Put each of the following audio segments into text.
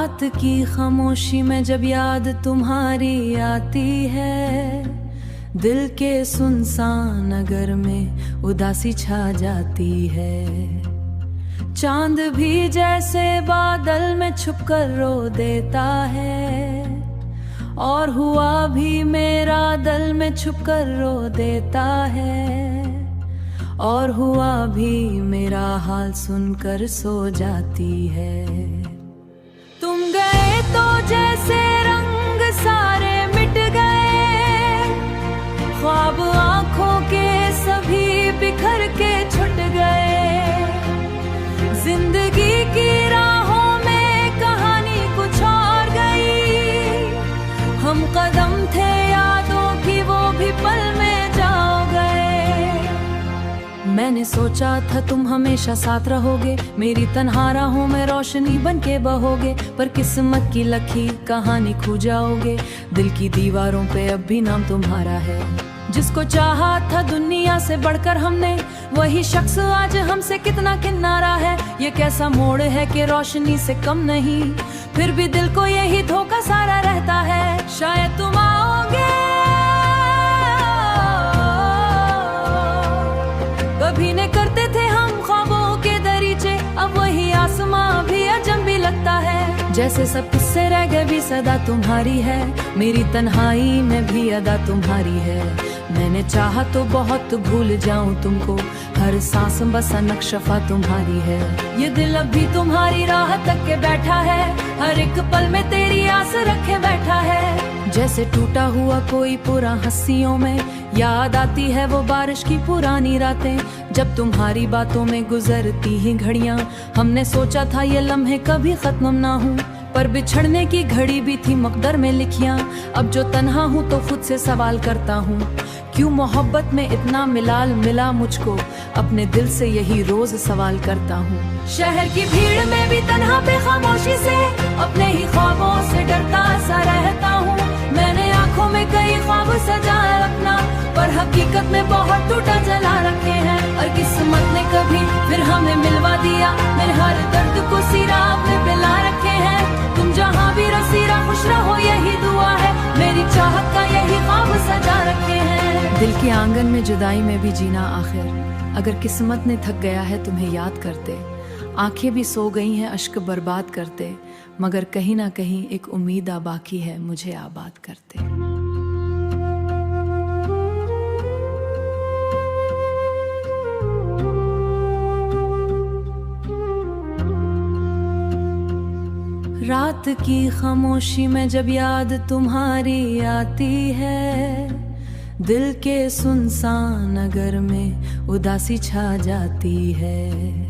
रात की खामोशी में जब याद तुम्हारी आती है, दिल के सुनसान नगर में उदासी छा जाती है। चांद भी जैसे बादल में छुपकर रो देता है, और हुआ भी मेरा दिल में छुपकर रो देता है, और हुआ भी मेरा हाल सुनकर सो जाती है। तुम गए तो जैसे रंग सारे मिट गए, ख्वाब आंखों के सभी बिखर के छुट गए। जिंदगी की राहों में कहानी कुछ और गई, हम कदम थे यादों की वो भी पल में जाओ गए। मैंने सोचा था तुम हमेशा साथ रहोगे, मेरी तन्हा राहों में रोशनी बन के बहोगे, पर किस्मत की लकीर कहानी खो जाओगे। दिल की दीवारों पे अब भी नाम तुम्हारा है। जिसको चाहा था दुनिया से बढ़कर हमने, वही शख्स आज हमसे कितना किनारा है। ये कैसा मोड़ है कि रोशनी से कम नहीं, फिर भी दिल को यही धोखा सारा रहता है। शायद तुम आओगे, कभी न करते थे हम ख्वाबों के दरीचे, अब वही आसमां भी अजनबी लगता है। जैसे सब किस्से रह गए भी सदा तुम्हारी है, मेरी तन्हाई में भी अदा तुम्हारी है। मैंने चाहा तो बहुत भूल जाऊं तुमको, हर सांस बस नक्शफा तुम्हारी है। ये दिल अब भी तुम्हारी राह तक के बैठा है, हर एक पल में तेरी आस रखे बैठा है। जैसे टूटा हुआ कोई पूरा हंसियों में, याद आती है वो बारिश की पुरानी रातें, जब तुम्हारी बातों में गुजरती ही घड़ियां। हमने सोचा था ये लम्हे कभी खत्म ना हो, पर बिछड़ने की घड़ी भी थी मकदर में लिखियां। अब जो तन्हा हूँ तो खुद से सवाल करता हूँ, क्यों मोहब्बत में इतना मिलाल मिला मुझको। अपने दिल से यही रोज सवाल करता हूँ। शहर की भीड़ में भी तन्हा पे खामोशी से, अपने ही ख्वाबों से डरता सा रहता हूँ। मैंने आंखों में कई ख्वाब सजाया अपना, पर हकीकत में बहुत टूटा जला रखे हैं। और किस्मत ने कभी फिर हमें मिलवा दिया, मेरे हर दर्द को सिरा आपने पिला रखे हैं। तुम जहाँ भी रसीरा खुश रहो यही दुआ है, मेरी चाहत का यही ख्वाब सजा रखे हैं। दिल के आंगन में जुदाई में भी जीना आखिर, अगर किस्मत ने थक गया है तुम्हें याद करते। आंखें भी सो गई हैं अश्क बर्बाद करते, मगर कहीं ना कहीं एक उम्मीद आ बाकी है मुझे आबाद करते। रात की खामोशी में जब याद तुम्हारी आती है, दिल के सुनसान नगर में उदासी छा जाती है।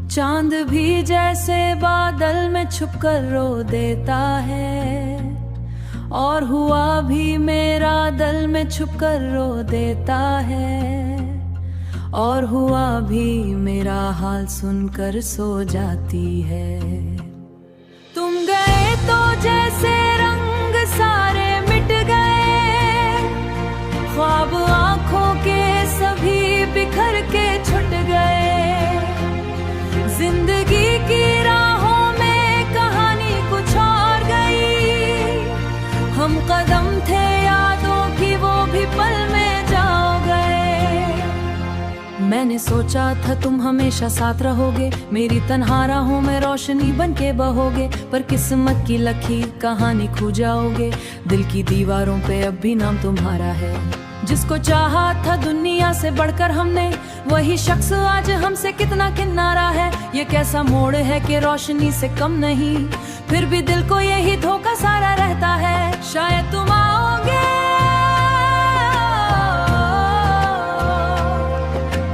चांद भी जैसे बादल में छुपकर रो देता है, और हुआ भी मेरा दिल में छुपकर रो देता है, और हुआ भी मेरा हाल सुनकर सो जाती है। तुम गए तो जैसे रंग सारे मिट गए, ख्वाब आंखों के सभी बिखर के छुट गए। जिंदगी की राहों में कहानी कुछ और गई, हम कदम थे यादों की वो भी पल में जाओ गए। मैंने सोचा था तुम हमेशा साथ रहोगे, मेरी तन्हा राहों में रोशनी बन के बहोगे, पर किस्मत की लकीर कहानी खो जाओगे। दिल की दीवारों पे अब भी नाम तुम्हारा है। जिसको चाहा था दुनिया से बढ़कर हमने, वही शख्स आज हमसे कितना किनारा है। ये कैसा मोड़ है कि रोशनी से कम नहीं, फिर भी दिल को यही धोखा सारा रहता है। शायद तुम आओगे,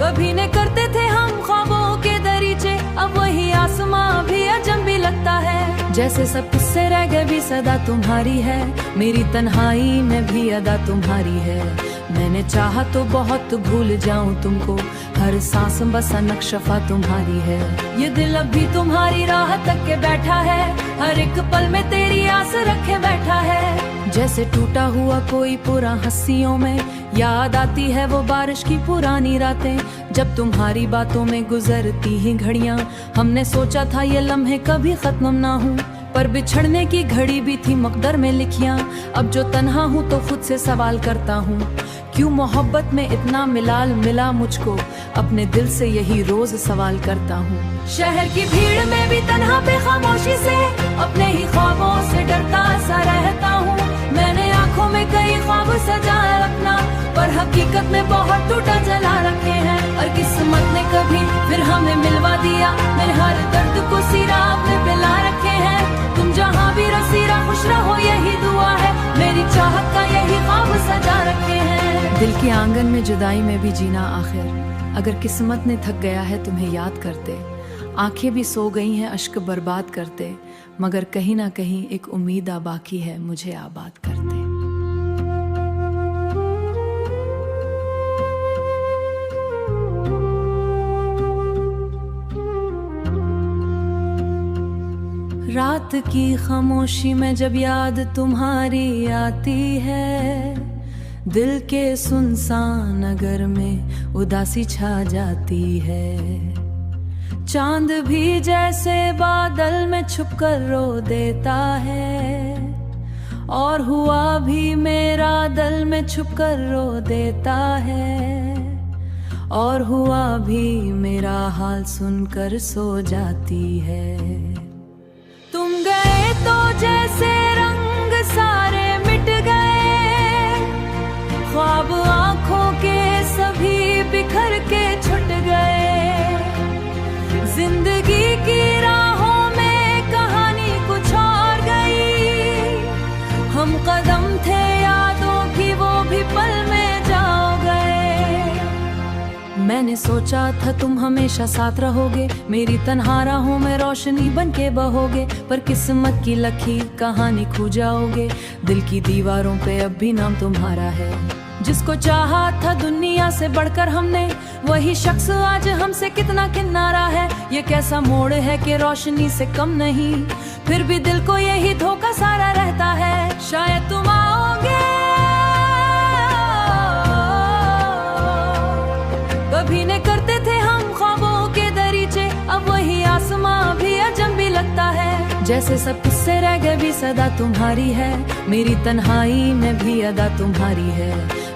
कभी न करते थे हम ख्वाबों के दरीचे, अब वही आसमां भी अजनबी लगता है। जैसे सब किस्से रह गए भी सदा तुम्हारी है, मेरी तन्हाई में भी अदा तुम्हारी है। मैंने चाहा तो बहुत भूल जाऊं तुमको, हर सांस बस नक्शफा तुम्हारी है। ये दिल अब भी तुम्हारी राह तक के बैठा है, हर एक पल में तेरी आस रखे बैठा है। जैसे टूटा हुआ कोई पूरा हंसियों में, याद आती है वो बारिश की पुरानी रातें, जब तुम्हारी बातों में गुजरती ही घड़ियां। हमने सोचा था ये लम्हे कभी खत्म ना हो, पर बिछड़ने की घड़ी भी थी मकदर में लिखियां। अब जो तन्हा हूँ तो खुद से सवाल करता हूँ, क्यों मोहब्बत में इतना मिलाल मिला मुझको, अपने दिल से यही रोज सवाल करता हूँ। शहर की भीड़ में भी तन्हा पे खामोशी से अपने ही ख्वाबों से डरता सा रहता हूँ। मैंने आंखों में कई ख्वाब सजाया अपना, पर हकीकत में बहुत टूटा जला रखे हैं। और किस्मत ने कभी फिर हमें मिलवा दिया, मेरे हर दर्द को सिरा अपने पिला रखे हैं। तुम जहाँ भी रसीरा खुश रहो यही दुआ है, मेरी चाहत का यही ख्वाब सजा रखे हैं। दिल के आंगन में जुदाई में भी जीना आखिर, अगर किस्मत ने थक गया है तुम्हें याद करते। आंखें भी सो गई हैं अश्क बर्बाद करते, मगर कहीं ना कहीं एक उम्मीद आ बाकी है मुझे आबाद करते। रात की खामोशी में जब याद तुम्हारी आती है, दिल के सुनसान नगर में उदासी छा जाती है। चांद भी जैसे बादल में छुपकर रो देता है, और हुआ भी मेरा दिल में छुपकर रो देता है। और हुआ भी मेरा हाल सुनकर सो जाती है। तुम गए तो जैसे रंग सारे मिट गए, ख्वाब आंखों के सभी बिखर के छुट गए। जिंदगी की राहों में कहानी कुछ और गई, हम कदम थे यादों की वो भी पल में जाओ गए। मैंने सोचा था तुम हमेशा साथ रहोगे, मेरी तन्हा राहों में रोशनी बन के बहोगे, पर किस्मत की लकीर कहानी खो जाओगे। दिल की दीवारों पे अब भी नाम तुम्हारा है, जिसको चाहा था दुनिया से बढ़कर हमने, वही शख्स आज हमसे कितना किनारा है। ये कैसा मोड़ है कि रोशनी से कम नहीं, फिर भी दिल को यही धोखा सारा रहता है। शायद तुम आओगे, कभी न करते थे हम ख्वाबों के दरीचे, अब वही आसमां भी अजब भी लगता है। जैसे सब किस्से रह गए भी सदा तुम्हारी है, मेरी तन्हाई में भी अदा तुम्हारी है।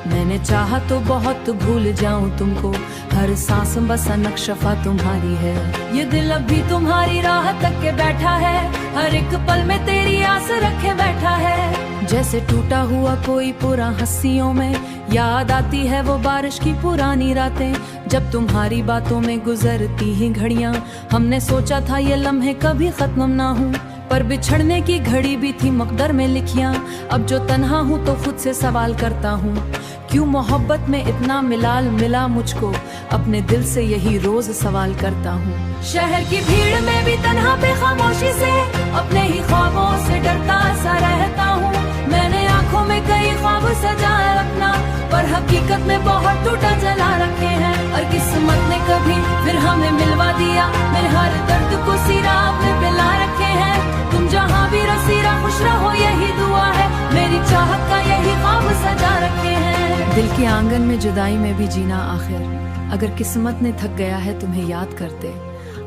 मैंने चाहा तो बहुत भूल जाऊं तुमको, हर सांस बस नक्शफा तुम्हारी है। ये दिल अब भी तुम्हारी राह तक के बैठा है, हर एक पल में तेरी आस रखे बैठा है। जैसे टूटा हुआ कोई पूरा हंसियों में, याद आती है वो बारिश की पुरानी रातें, जब तुम्हारी बातों में गुजरती ही घड़ियां। हमने सोचा था ये लम्हे कभी खत्म ना हो, पर बिछड़ने की घड़ी भी थी मकदर में लिखियां। अब जो तन्हा हूँ तो खुद से सवाल करता हूँ, क्यों मोहब्बत में इतना मिलाल मिला मुझको, अपने दिल से यही रोज सवाल करता हूँ। शहर की भीड़ में भी तन्हा पे खामोशी से अपने ही ख्वाबों से डरता सा रहता हूँ। मैंने आंखों में कई ख्वाब सजाया अपना, पर हकीकत में बहुत टूटा जला रखे हैं। और किस्मत ने कभी फिर हमें मिलवा दिया, मेरे हर दर्द को सिरा अपने पिला रखे हैं। तुम जहाँ भी रसीरा खुश रहो यही दुआ है, मेरी चाहत का यही ख्वाब सजा रखे हैं। दिल के आंगन में जुदाई में भी जीना आखिर, अगर किस्मत ने थक गया है तुम्हें याद करते।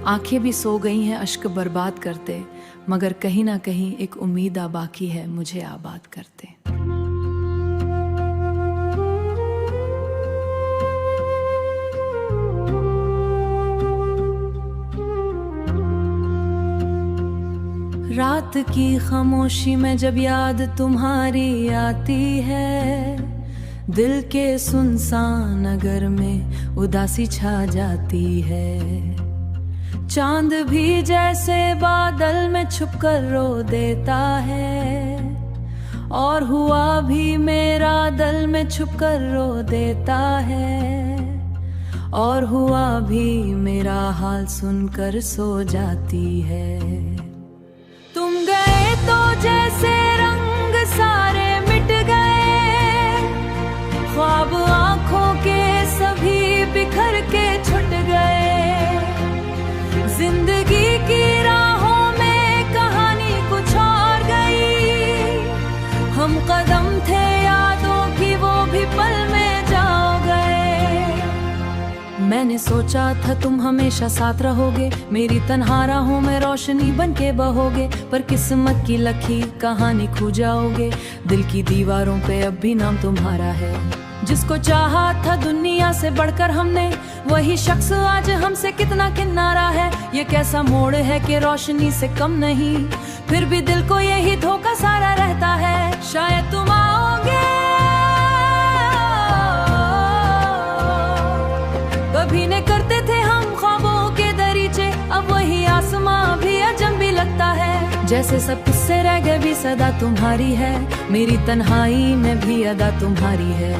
आंखें भी सो गई हैं अश्क बर्बाद करते, मगर कहीं ना कहीं एक उम्मीद आ बाकी है मुझे आबाद करते। रात की खामोशी में जब याद तुम्हारी आती है, दिल के सुनसान नगर में उदासी छा जाती है। चांद भी जैसे बादल में छुपकर रो देता है, और हुआ भी मेरा दिल में छुपकर रो देता है। और हुआ भी मेरा हाल सुनकर सो जाती है। तुम गए तो जैसे रंग सारे मिट गए, ख्वाब आंखों के सभी बिखर के छुट गए। जिंदगी की राहों में कहानी कुछ और गई, हम कदम थे यादों की वो भी पल में जाओ गए। मैंने सोचा था तुम हमेशा साथ रहोगे, मेरी तन्हा राहों में रोशनी बन के बहोगे। पर किस्मत की लकीर कहानी खो जाओगे, दिल की दीवारों पे अब भी नाम तुम्हारा है। जिसको चाहा था दुनिया से बढ़कर हमने, वही शख्स आज हमसे कितना किनारा है। ये कैसा मोड़ है कि रोशनी से कम नहीं, फिर भी दिल को यही धोखा सारा रहता है। शायद तुम आओगे, कभी न करते थे हम ख्वाबों के दरीचे, अब वही आसमां भी अजनबी लगता है। जैसे सब किस्से रह गए भी सदा तुम्हारी है, मेरी तन्हाई में भी अदा तुम्हारी है।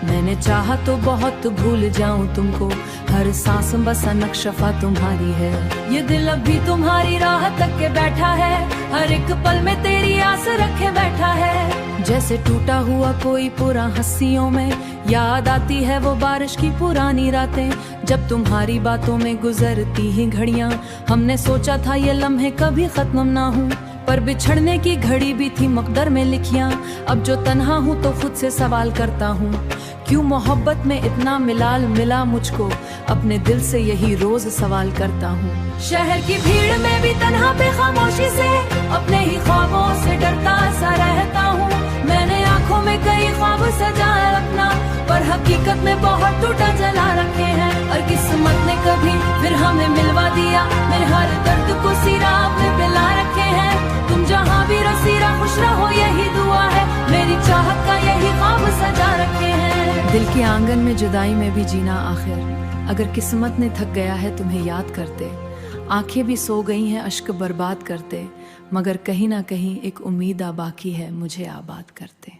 मैंने चाहा तो बहुत भूल जाऊं तुमको, हर सांस बस नक्शफा तुम्हारी है। ये दिल अब भी तुम्हारी राह तक के बैठा है, हर एक पल में तेरी आस रखे बैठा है। जैसे टूटा हुआ कोई पूरा हंसियों में, याद आती है वो बारिश की पुरानी रातें, जब तुम्हारी बातों में गुजरती ही घड़ियां। हमने सोचा था ये लम्हे कभी खत्म ना हो, पर बिछड़ने की घड़ी भी थी मकदर में लिखियां। अब जो तन्हा हूँ तो खुद से सवाल करता हूँ, क्यों मोहब्बत में इतना मिलाल मिला मुझको, अपने दिल से यही रोज सवाल करता हूँ। शहर की भीड़ में भी तन्हा पे खामोशी से, अपने ही ख्वाबों से डरता सा रहता हूँ। मैंने आंखों में कई ख्वाब सजाया अपना, पर हकीकत में बहुत टूटा जला रखे हैं। और किस्मत ने कभी फिर हमें मिलवा दिया, मेरे हर दर्द को सिरा में पिला रखे हैं। तुम जहाँ भी रसीरा खुश रहो यही दुआ है, मेरी चाहत का यही ख्वाब सजा रखे हैं। दिल के आंगन में जुदाई में भी जीना आखिर, अगर किस्मत ने थक गया है तुम्हें याद करते। आंखें भी सो गई हैं अश्क बर्बाद करते, मगर कहीं ना कहीं एक उम्मीद बाकी है मुझे आबाद करते।